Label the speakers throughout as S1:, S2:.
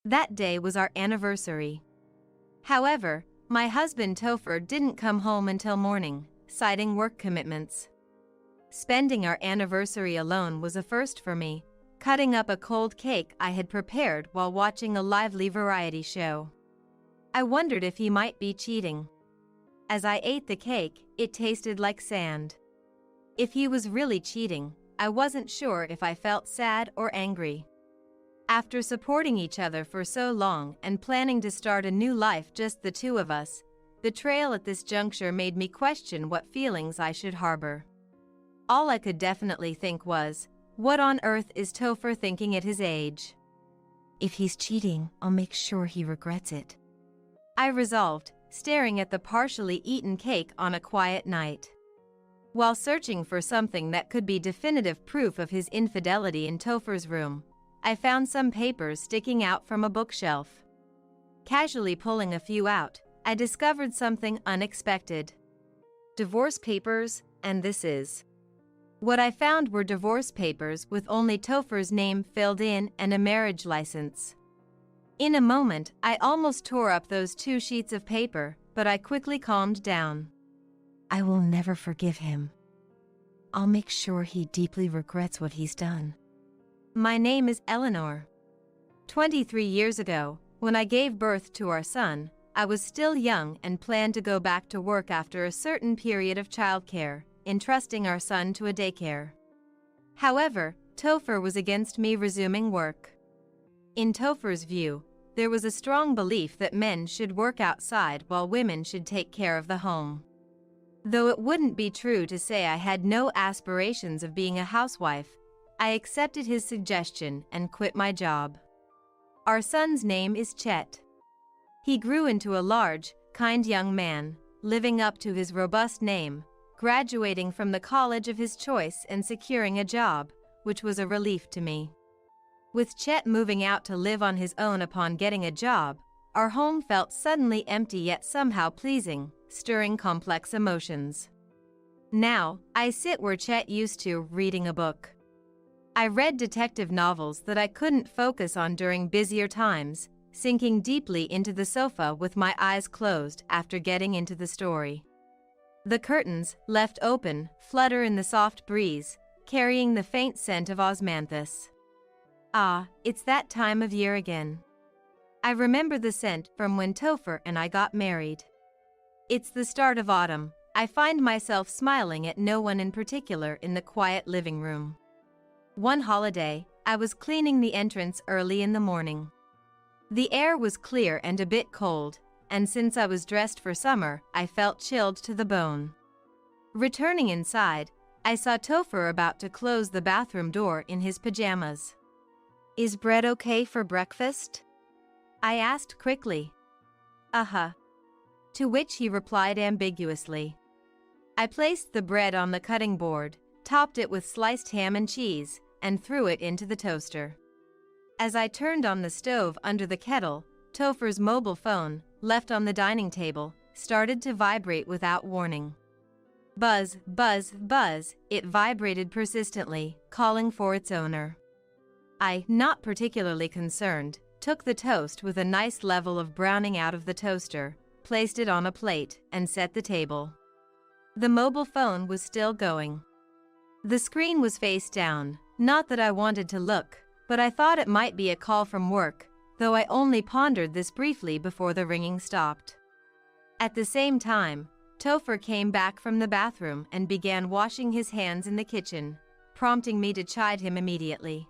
S1: That day was our anniversary. However, my husband Topher didn't come home until morning, citing work commitments. Spending our anniversary alone was a first for me, cutting up a cold cake I had prepared while watching a lively variety show. I wondered if he might be cheating. As I ate the cake, it tasted like sand. If he was really cheating, I wasn't sure if I felt sad or angry. After supporting each other for so long and planning to start a new life just the two of us, betrayal at this juncture made me question what feelings I should harbor. All I could definitely think was, what on earth is Topher thinking at his age? If he's cheating, I'll make sure he regrets it, I resolved, staring at the partially eaten cake on a quiet night. While searching for something that could be definitive proof of his infidelity in Topher's room, I found some papers sticking out from a bookshelf. Casually pulling a few out, I discovered something unexpected. Divorce papers, and this is. What I found were divorce papers with only Topher's name filled in and a marriage license. In a moment, I almost tore up those 2 sheets of paper, but I quickly calmed down. I will never forgive him. I'll make sure he deeply regrets what he's done. My name is Eleanor. 23 years ago, when I gave birth to our son, I was still young and planned to go back to work after a certain period of childcare, entrusting our son to a daycare. However, Topher was against me resuming work. In Topher's view, there was a strong belief that men should work outside while women should take care of the home. Though it wouldn't be true to say I had no aspirations of being a housewife, I accepted his suggestion and quit my job. Our son's name is Chet. He grew into a large, kind young man, living up to his robust name, graduating from the college of his choice and securing a job, which was a relief to me. With Chet moving out to live on his own upon getting a job, our home felt suddenly empty yet somehow pleasing, stirring complex emotions. Now, I sit where Chet used to, reading a book. I read detective novels that I couldn't focus on during busier times, sinking deeply into the sofa with my eyes closed after getting into the story. The curtains, left open, flutter in the soft breeze, carrying the faint scent of osmanthus. Ah, it's that time of year again. I remember the scent from when Topher and I got married. It's the start of autumn. I find myself smiling at no one in particular in the quiet living room. One holiday, I was cleaning the entrance early in the morning. The air was clear and a bit cold, and since I was dressed for summer, I felt chilled to the bone. Returning inside, I saw Topher about to close the bathroom door in his pajamas. Is bread okay for breakfast? I asked quickly. Uh-huh. To which he replied ambiguously. I placed the bread on the cutting board, topped it with sliced ham and cheese, and threw it into the toaster. As I turned on the stove under the kettle, Topher's mobile phone, left on the dining table, started to vibrate without warning. Buzz, buzz, buzz, it vibrated persistently, calling for its owner. I, not particularly concerned, took the toast with a nice level of browning out of the toaster, placed it on a plate, and set the table. The mobile phone was still going. The screen was face down, not that I wanted to look, but I thought it might be a call from work, though I only pondered this briefly before the ringing stopped. At the same time, Topher came back from the bathroom and began washing his hands in the kitchen, prompting me to chide him immediately.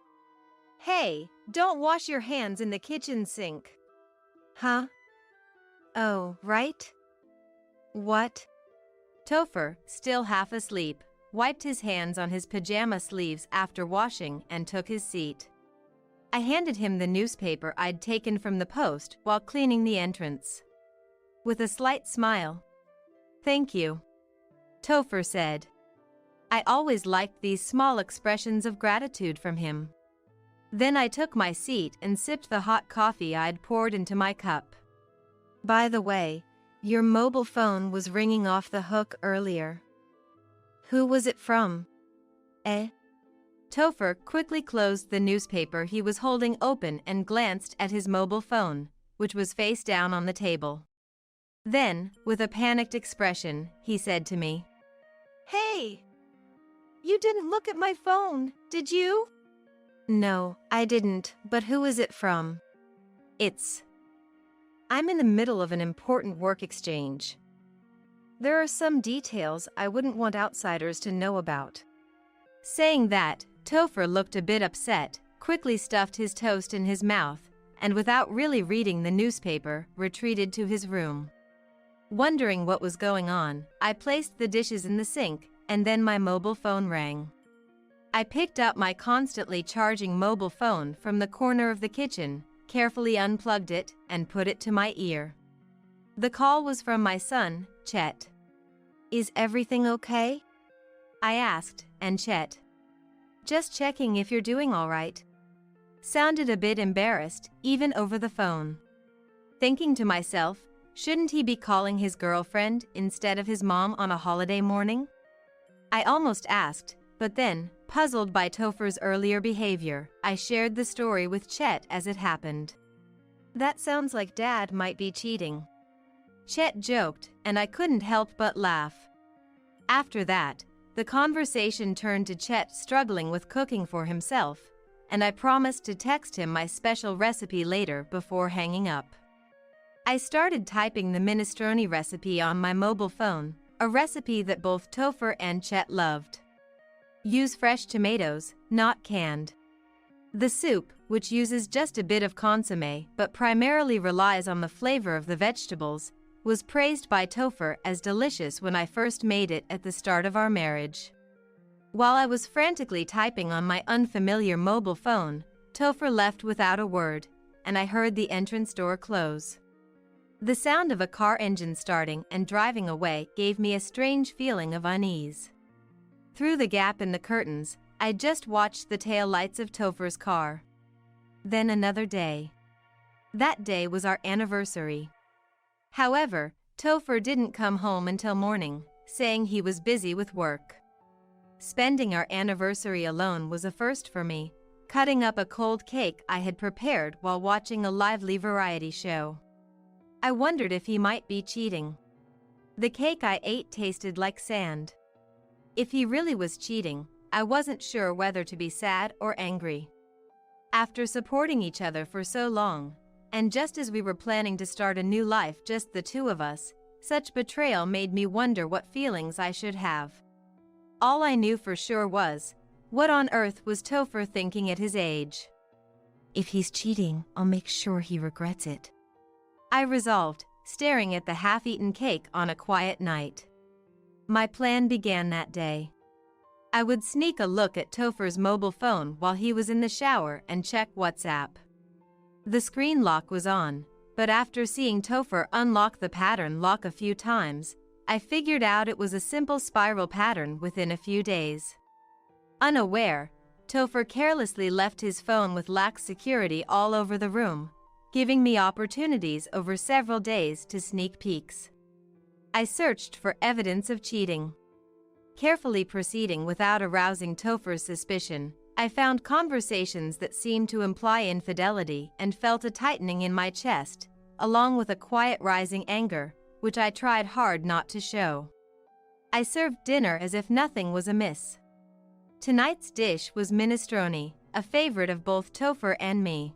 S1: Hey, don't wash your hands in the kitchen sink. Huh? Oh, right? What? Topher, still half asleep, wiped his hands on his pajama sleeves after washing and took his seat. I handed him the newspaper I'd taken from the post while cleaning the entrance. With a slight smile. Thank you, Topher said. I always liked these small expressions of gratitude from him. Then I took my seat and sipped the hot coffee I'd poured into my cup. By the way, your mobile phone was ringing off the hook earlier. Who was it from? Topher quickly closed the newspaper he was holding open and glanced at his mobile phone, which was face down on the table. Then, with a panicked expression, he said to me,
S2: "Hey! You didn't look at my phone, did you?"
S1: "No, I didn't, but who is it from?" I'm in the middle of an important work exchange. There are some details I wouldn't want outsiders to know about." Saying that, Topher looked a bit upset, quickly stuffed his toast in his mouth, and without really reading the newspaper, retreated to his room. Wondering what was going on, I placed the dishes in the sink, and then my mobile phone rang. I picked up my constantly charging mobile phone from the corner of the kitchen, carefully unplugged it, and put it to my ear. The call was from my son, Chet. "Is everything okay?" I asked, and Chet, "Just checking if you're doing all right," sounded a bit embarrassed, even over the phone. Thinking to myself, shouldn't he be calling his girlfriend instead of his mom on a holiday morning? I almost asked, but then, puzzled by Topher's earlier behavior, I shared the story with Chet as it happened. "That sounds like Dad might be cheating," Chet joked, and I couldn't help but laugh. After that, the conversation turned to Chet struggling with cooking for himself, and I promised to text him my special recipe later before hanging up. I started typing the minestrone recipe on my mobile phone, a recipe that both Topher and Chet loved. Use fresh tomatoes, not canned. The soup, which uses just a bit of consommé but primarily relies on the flavor of the vegetables, was praised by Topher as delicious when I first made it at the start of our marriage. While I was frantically typing on my unfamiliar mobile phone, Topher left without a word, and I heard the entrance door close. The sound of a car engine starting and driving away gave me a strange feeling of unease. Through the gap in the curtains, I just watched the tail lights of Topher's car. Then another day. That day was our anniversary. However, Topher didn't come home until morning, saying he was busy with work. Spending our anniversary alone was a first for me, cutting up a cold cake I had prepared while watching a lively variety show. I wondered if he might be cheating. The cake I ate tasted like sand. If he really was cheating, I wasn't sure whether to be sad or angry. After supporting each other for so long, and just as we were planning to start a new life, just the two of us, such betrayal made me wonder what feelings I should have. All I knew for sure was, what on earth was Topher thinking at his age? If he's cheating, I'll make sure he regrets it, I resolved, staring at the half-eaten cake on a quiet night. My plan began that day. I would sneak a look at Topher's mobile phone while he was in the shower and check WhatsApp. The screen lock was on, but after seeing Topher unlock the pattern lock a few times, I figured out it was a simple spiral pattern within a few days. Unaware, Topher carelessly left his phone with lax security all over the room, giving me opportunities over several days to sneak peeks. I searched for evidence of cheating. Carefully proceeding without arousing Topher's suspicion, I found conversations that seemed to imply infidelity and felt a tightening in my chest, along with a quiet rising anger, which I tried hard not to show. I served dinner as if nothing was amiss. Tonight's dish was minestrone, a favorite of both Topher and me.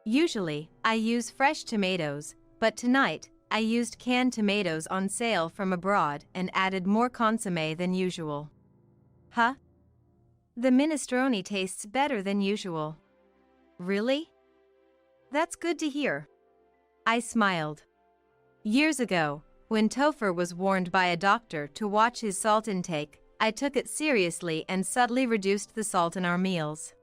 S1: Usually, I use fresh tomatoes, but tonight, I used canned tomatoes on sale from abroad and added more consommé than usual. Huh? The minestrone tastes better than usual. Really? That's good to hear. I smiled. Years ago, when Topher was warned by a doctor to watch his salt intake, I took it seriously and subtly reduced the salt in our meals.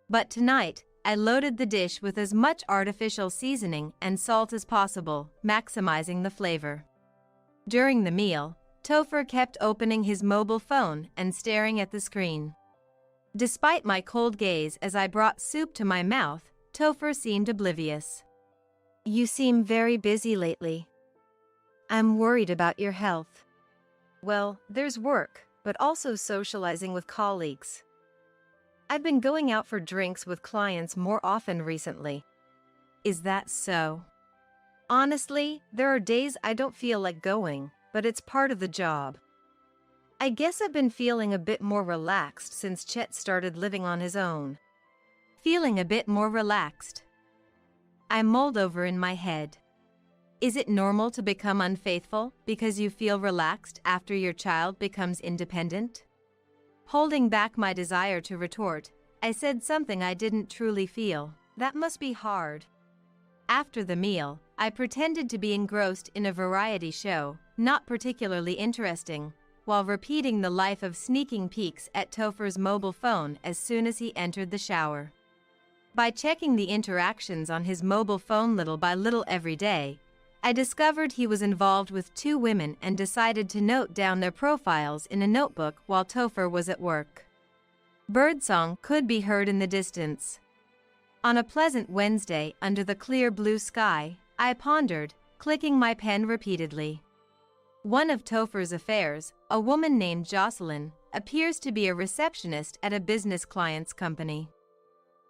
S1: But tonight, I loaded the dish with as much artificial seasoning and salt as possible, maximizing the flavor. During the meal, Topher kept opening his mobile phone and staring at the screen. Despite my cold gaze as I brought soup to my mouth, Topher seemed oblivious. "You seem very busy lately. I'm worried about your health." "Well, there's work, but also socializing with colleagues." I've been going out for drinks with clients more often recently. Is that so? Honestly, there are days I don't feel like going, but it's part of the job. I guess I've been feeling a bit more relaxed since Chet started living on his own. Feeling a bit more relaxed. I mulled over in my head. Is it normal to become unfaithful because you feel relaxed after your child becomes independent? Holding back my desire to retort, I said something I didn't truly feel. That must be hard. After the meal, I pretended to be engrossed in a variety show, not particularly interesting, while repeating the life of sneaking peeks at Topher's mobile phone as soon as he entered the shower. By checking the interactions on his mobile phone little by little every day, I discovered he was involved with 2 women and decided to note down their profiles in a notebook while Topher was at work. Birdsong could be heard in the distance. On a pleasant Wednesday under the clear blue sky, I pondered, clicking my pen repeatedly. One of Topher's affairs, a woman named Jocelyn, appears to be a receptionist at a business client's company.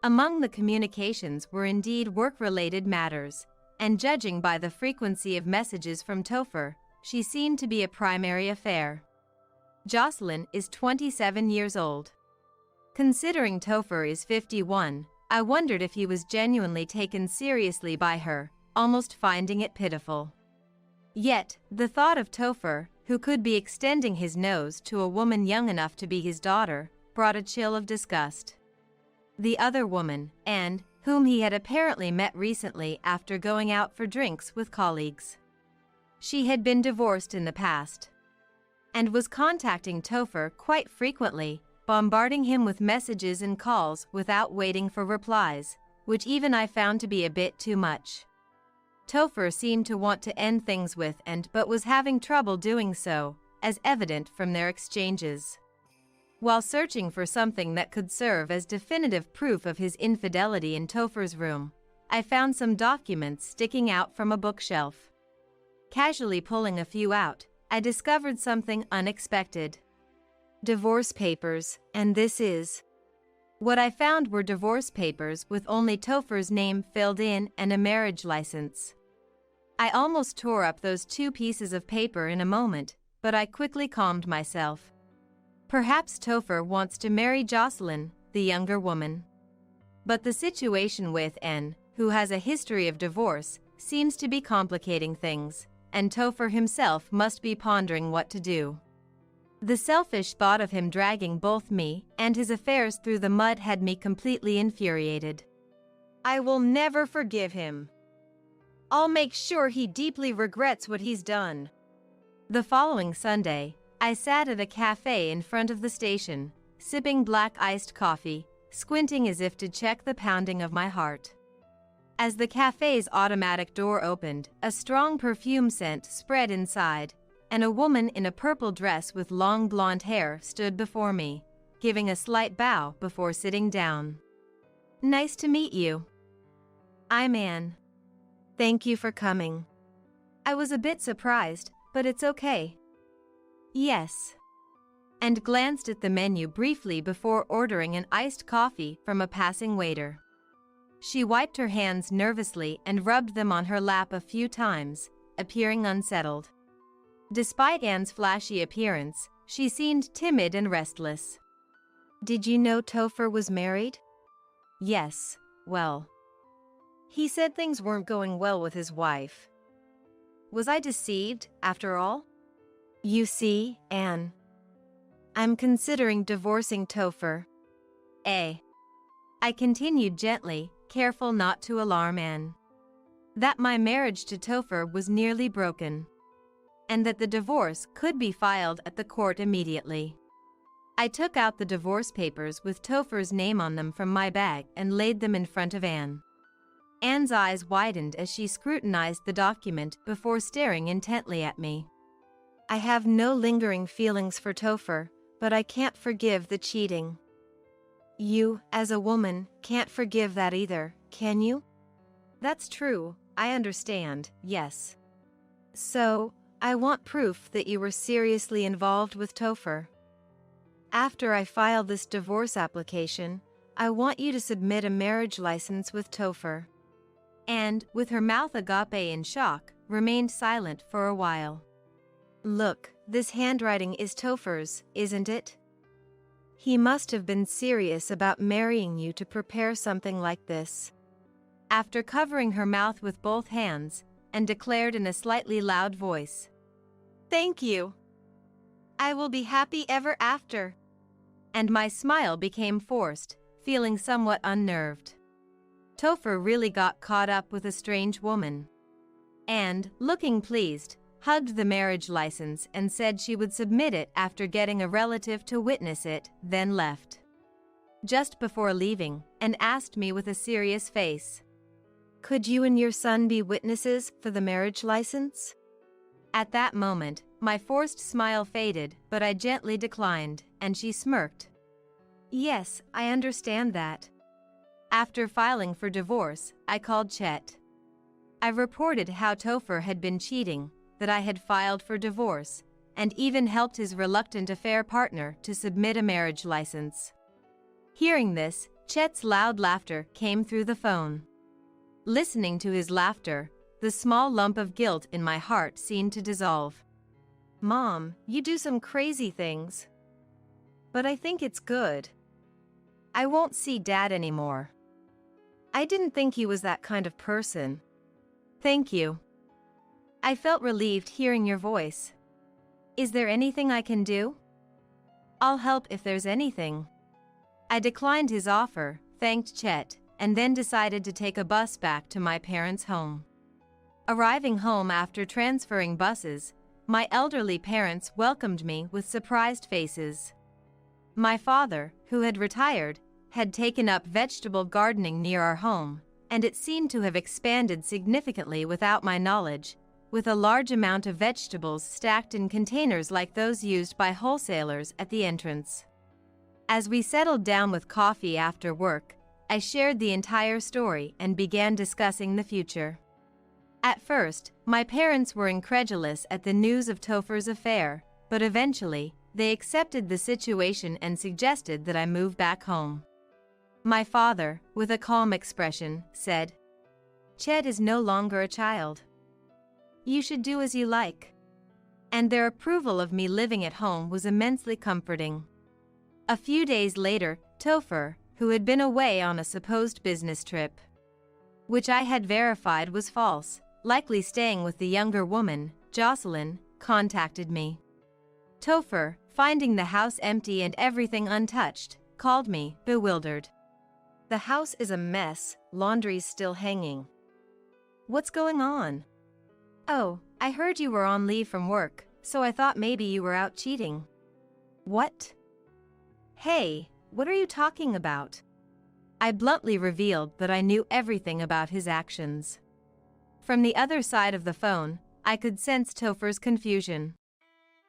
S1: Among the communications were indeed work-related matters, and judging by the frequency of messages from Topher, she seemed to be a primary affair. Jocelyn is 27 years old. Considering Topher is 51, I wondered if he was genuinely taken seriously by her, almost finding it pitiful. Yet, the thought of Topher, who could be extending his nose to a woman young enough to be his daughter, brought a chill of disgust. The other woman, Anne, whom he had apparently met recently after going out for drinks with colleagues. She had been divorced in the past, and was contacting Topher quite frequently, bombarding him with messages and calls without waiting for replies, which even I found to be a bit too much. Topher seemed to want to end things with but was having trouble doing so, as evident from their exchanges. While searching for something that could serve as definitive proof of his infidelity in Topher's room, I found some documents sticking out from a bookshelf. Casually pulling a few out, I discovered something unexpected. Divorce papers, and this is. What I found were divorce papers with only Topher's name filled in and a marriage license. I almost tore up those 2 pieces of paper in a moment, but I quickly calmed myself. Perhaps Topher wants to marry Jocelyn, the younger woman. But the situation with N, who has a history of divorce, seems to be complicating things, and Topher himself must be pondering what to do. The selfish thought of him dragging both me and his affairs through the mud had me completely infuriated. I will never forgive him. I'll make sure he deeply regrets what he's done. The following Sunday, I sat at a cafe in front of the station, sipping black iced coffee, squinting as if to check the pounding of my heart. As the cafe's automatic door opened, a strong perfume scent spread inside, and a woman in a purple dress with long blonde hair stood before me, giving a slight bow before sitting down. Nice to meet you. I'm Anne. Thank you for coming. I was a bit surprised, but it's okay. Yes. And glanced at the menu briefly before ordering an iced coffee from a passing waiter. She wiped her hands nervously and rubbed them on her lap a few times, appearing unsettled. Despite Anne's flashy appearance, she seemed timid and restless. Did you know Topher was married? Yes, well. He said things weren't going well with his wife. Was I deceived, after all? You see, Anne, I'm considering divorcing Topher. I continued gently, careful not to alarm Anne. That my marriage to Topher was nearly broken, and that the divorce could be filed at the court immediately. I took out the divorce papers with Topher's name on them from my bag and laid them in front of Anne. Anne's eyes widened as she scrutinized the document before staring intently at me. I have no lingering feelings for Topher, but I can't forgive the cheating. You, as a woman, can't forgive that either, can you? That's true, I understand, yes. So, I want proof that you were seriously involved with Topher. After I filed this divorce application, I want you to submit a marriage license with Topher." And, with her mouth agape in shock, remained silent for a while. "Look, this handwriting is Topher's, isn't it? He must have been serious about marrying you to prepare something like this." After covering her mouth with both hands, and declared in a slightly loud voice, "Thank you. I will be happy ever after." And my smile became forced, feeling somewhat unnerved. Topher really got caught up with a strange woman. And, looking pleased, hugged the marriage license and said she would submit it after getting a relative to witness it, then left. Just before leaving, and asked me with a serious face, "Could you and your son be witnesses for the marriage license?" At that moment, my forced smile faded, but I gently declined, and she smirked. "Yes, I understand that." After filing for divorce, I called Chet. I reported how Topher had been cheating, that I had filed for divorce, and even helped his reluctant affair partner to submit a marriage license. Hearing this, Chet's loud laughter came through the phone. Listening to his laughter, the small lump of guilt in my heart seemed to dissolve. "Mom, you do some crazy things. But I think it's good. I won't see Dad anymore. I didn't think he was that kind of person." "Thank you. I felt relieved hearing your voice. Is there anything I can do?" "I'll help if there's anything." I declined his offer, thanked Chet, and then decided to take a bus back to my parents' home. Arriving home after transferring buses, my elderly parents welcomed me with surprised faces. My father, who had retired, had taken up vegetable gardening near our home, and it seemed to have expanded significantly without my knowledge, with a large amount of vegetables stacked in containers like those used by wholesalers at the entrance. As we settled down with coffee after work, I shared the entire story and began discussing the future. At first, my parents were incredulous at the news of Topher's affair, but eventually, they accepted the situation and suggested that I move back home. My father, with a calm expression, said, "Chet is no longer a child. You should do as you like." And their approval of me living at home was immensely comforting. A few days later, Topher, who had been away on a supposed business trip, which I had verified was false, likely staying with the younger woman, Jocelyn, contacted me. Topher, finding the house empty and everything untouched, called me, bewildered. "The house is a mess, laundry's still hanging. What's going on?" "Oh, I heard you were on leave from work, so I thought maybe you were out cheating." "What?" "Hey, what are you talking about?" I bluntly revealed that I knew everything about his actions. From the other side of the phone, I could sense Topher's confusion.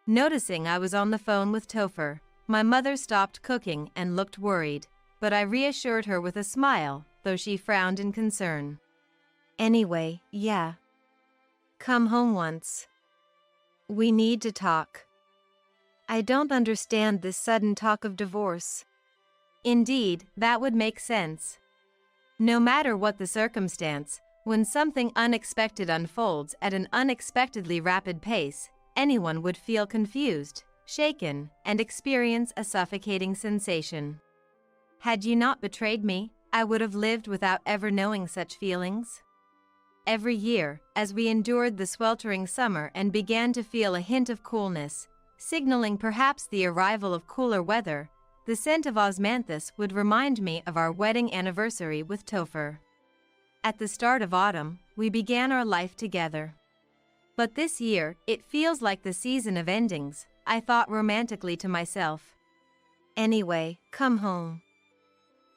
S1: Noticing I was on the phone with Topher, my mother stopped cooking and looked worried, but I reassured her with a smile, though she frowned in concern. "Anyway, yeah. Come home once. We need to talk. I don't understand this sudden talk of divorce." Indeed, that would make sense. No matter what the circumstance, when something unexpected unfolds at an unexpectedly rapid pace, anyone would feel confused, shaken, and experience a suffocating sensation. Had you not betrayed me, I would have lived without ever knowing such feelings. Every year, as we endured the sweltering summer and began to feel a hint of coolness, signaling perhaps the arrival of cooler weather, the scent of osmanthus would remind me of our wedding anniversary with Topher. At the start of autumn, we began our life together. But this year, it feels like the season of endings, I thought romantically to myself. Anyway, come home.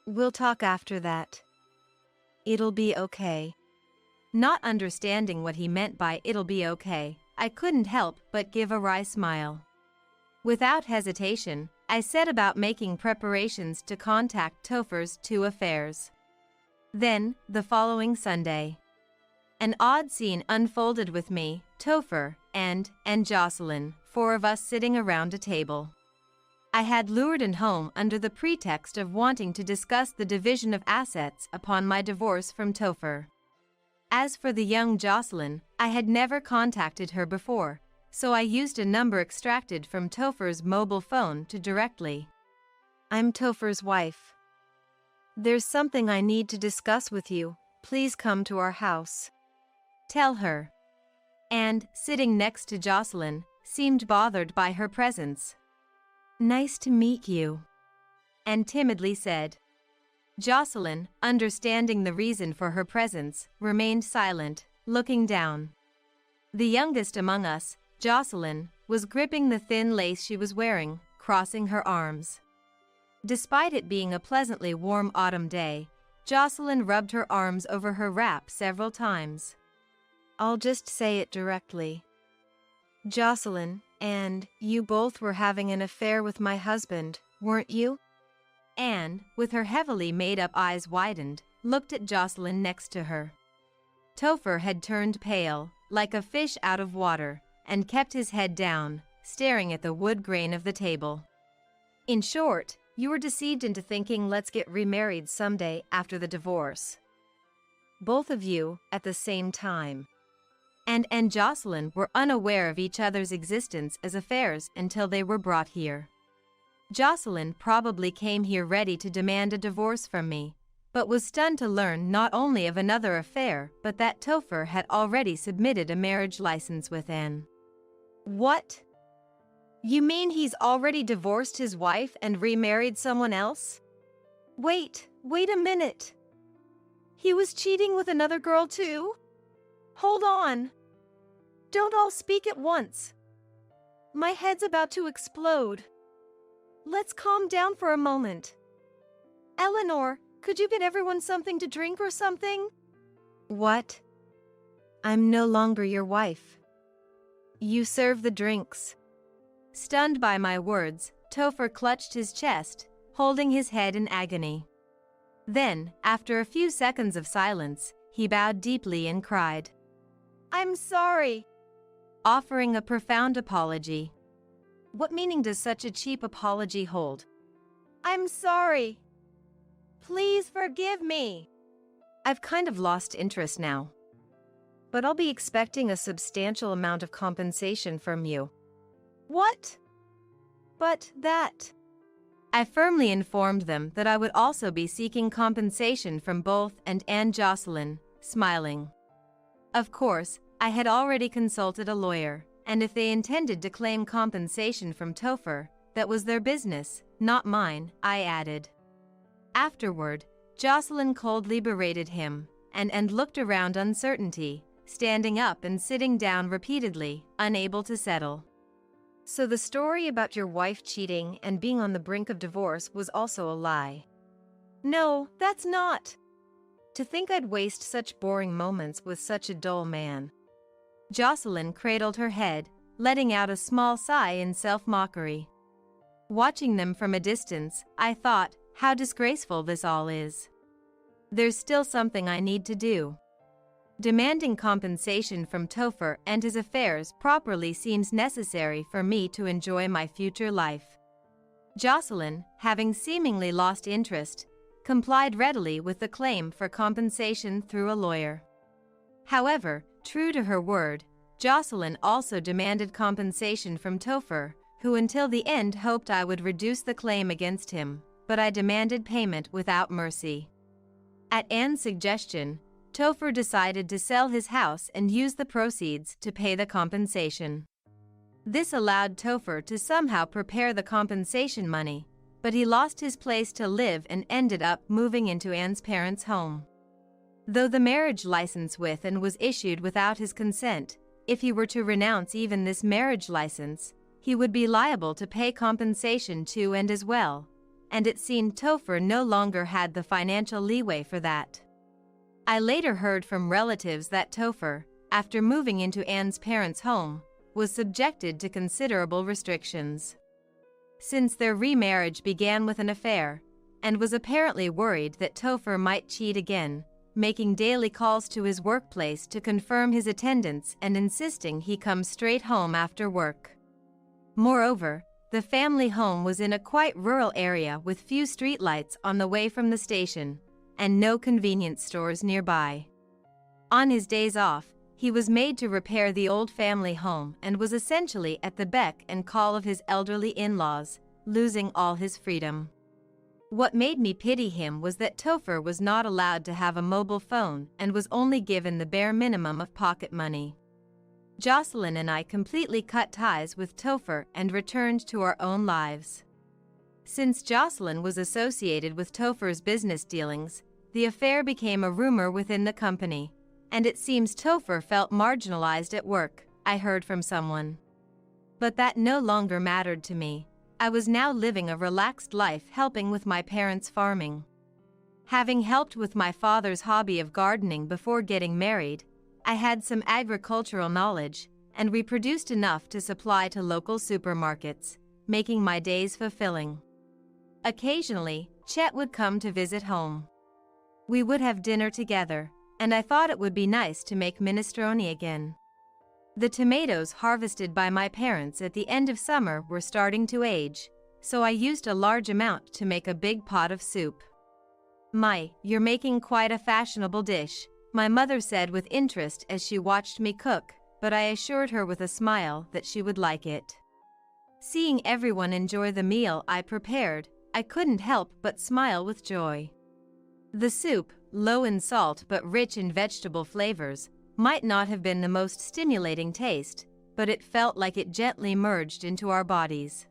S1: We'll talk after that. It'll be okay. Not understanding what he meant by "it'll be okay," I couldn't help but give a wry smile. Without hesitation, I set about making preparations to contact Topher's two affairs. Then, the following Sunday, an odd scene unfolded with me, Topher, and Jocelyn, four of us sitting around a table. I had lured Anne home under the pretext of wanting to discuss the division of assets upon my divorce from Topher. As for the young Jocelyn, I had never contacted her before, so I used a number extracted from Topher's mobile phone to directly. "I'm Topher's wife. There's something I need to discuss with you. Please come to our house. Tell her." And, sitting next to Jocelyn, seemed bothered by her presence. "Nice to meet you," Anne timidly said. Jocelyn, understanding the reason for her presence, remained silent, looking down. The youngest among us, Jocelyn, was gripping the thin lace she was wearing, crossing her arms. Despite it being a pleasantly warm autumn day, Jocelyn rubbed her arms over her wrap several times. "I'll just say it directly. Jocelyn, and you both were having an affair with my husband, weren't you?" Anne, with her heavily made-up eyes widened, looked at Jocelyn next to her. Topher had turned pale, like a fish out of water, and kept his head down, staring at the wood grain of the table. "In short, you were deceived into thinking let's get remarried someday after the divorce. Both of you, at the same time." Anne and Jocelyn were unaware of each other's existence as affairs until they were brought here. Jocelyn probably came here ready to demand a divorce from me, but was stunned to learn not only of another affair but that Topher had already submitted a marriage license with Anne. "What? You mean he's already divorced his wife and remarried someone else? Wait a minute. He was cheating with another girl too? Hold on. Don't all speak at once. My head's about to explode. Let's calm down for a moment. Eleanor, could you get everyone something to drink or something?" "What? I'm no longer your wife. You serve the drinks." Stunned by my words, Topher clutched his chest, holding his head in agony. Then, after a few seconds of silence, he bowed deeply and cried, "I'm sorry," offering a profound apology. What meaning does such a cheap apology hold? "I'm sorry. Please forgive me." I've kind of lost interest now. But I'll be expecting a substantial amount of compensation from you. "What? But that..." I firmly informed them that I would also be seeking compensation from both Anne and Jocelyn, smiling. Of course, I had already consulted a lawyer, and if they intended to claim compensation from Topher, that was their business, not mine, I added. Afterward, Jocelyn coldly berated him, and looked around uncertainty, standing up and sitting down repeatedly, unable to settle. "So the story about your wife cheating and being on the brink of divorce was also a lie?" "No, that's not." To think I'd waste such boring moments with such a dull man. Jocelyn cradled her head, letting out a small sigh in self-mockery. Watching them from a distance, I thought, how disgraceful this all is. There's still something I need to do. Demanding compensation from Topher and his affairs properly seems necessary for me to enjoy my future life. Jocelyn, having seemingly lost interest, complied readily with the claim for compensation through a lawyer. However, true to her word, Jocelyn also demanded compensation from Topher, who until the end hoped I would reduce the claim against him, but I demanded payment without mercy. At Anne's suggestion, Topher decided to sell his house and use the proceeds to pay the compensation. This allowed Topher to somehow prepare the compensation money, but he lost his place to live and ended up moving into Anne's parents' home. Though the marriage license with Anne was issued without his consent, if he were to renounce even this marriage license, he would be liable to pay compensation to Anne as well, and it seemed Topher no longer had the financial leeway for that. I later heard from relatives that Topher, after moving into Anne's parents' home, was subjected to considerable restrictions. Since their remarriage began with an affair, and was apparently worried that Topher might cheat again, making daily calls to his workplace to confirm his attendance and insisting he come straight home after work. Moreover, The family home was in a quite rural area with few streetlights on the way from the station, and no convenience stores nearby. On his days off, he was made to repair the old family home and was essentially at the beck and call of his elderly in-laws, losing all his freedom. What made me pity him was that Topher was not allowed to have a mobile phone and was only given the bare minimum of pocket money. Jocelyn and I completely cut ties with Topher and returned to our own lives. Since Jocelyn was associated with Topher's business dealings, the affair became a rumor within the company, and it seems Topher felt marginalized at work, I heard from someone. But that no longer mattered to me. I was now living a relaxed life helping with my parents' farming. Having helped with my father's hobby of gardening before getting married, I had some agricultural knowledge, and we produced enough to supply to local supermarkets, making my days fulfilling. Occasionally, Chet would come to visit home. We would have dinner together, and I thought it would be nice to make minestrone again. The tomatoes harvested by my parents at the end of summer were starting to age, so I used a large amount to make a big pot of soup. You're making quite a fashionable dish," my mother said with interest as she watched me cook, but I assured her with a smile that she would like it. Seeing everyone enjoy the meal I prepared, I couldn't help but smile with joy. The soup, low in salt but rich in vegetable flavors, might not have been the most stimulating taste, but it felt like it gently merged into our bodies.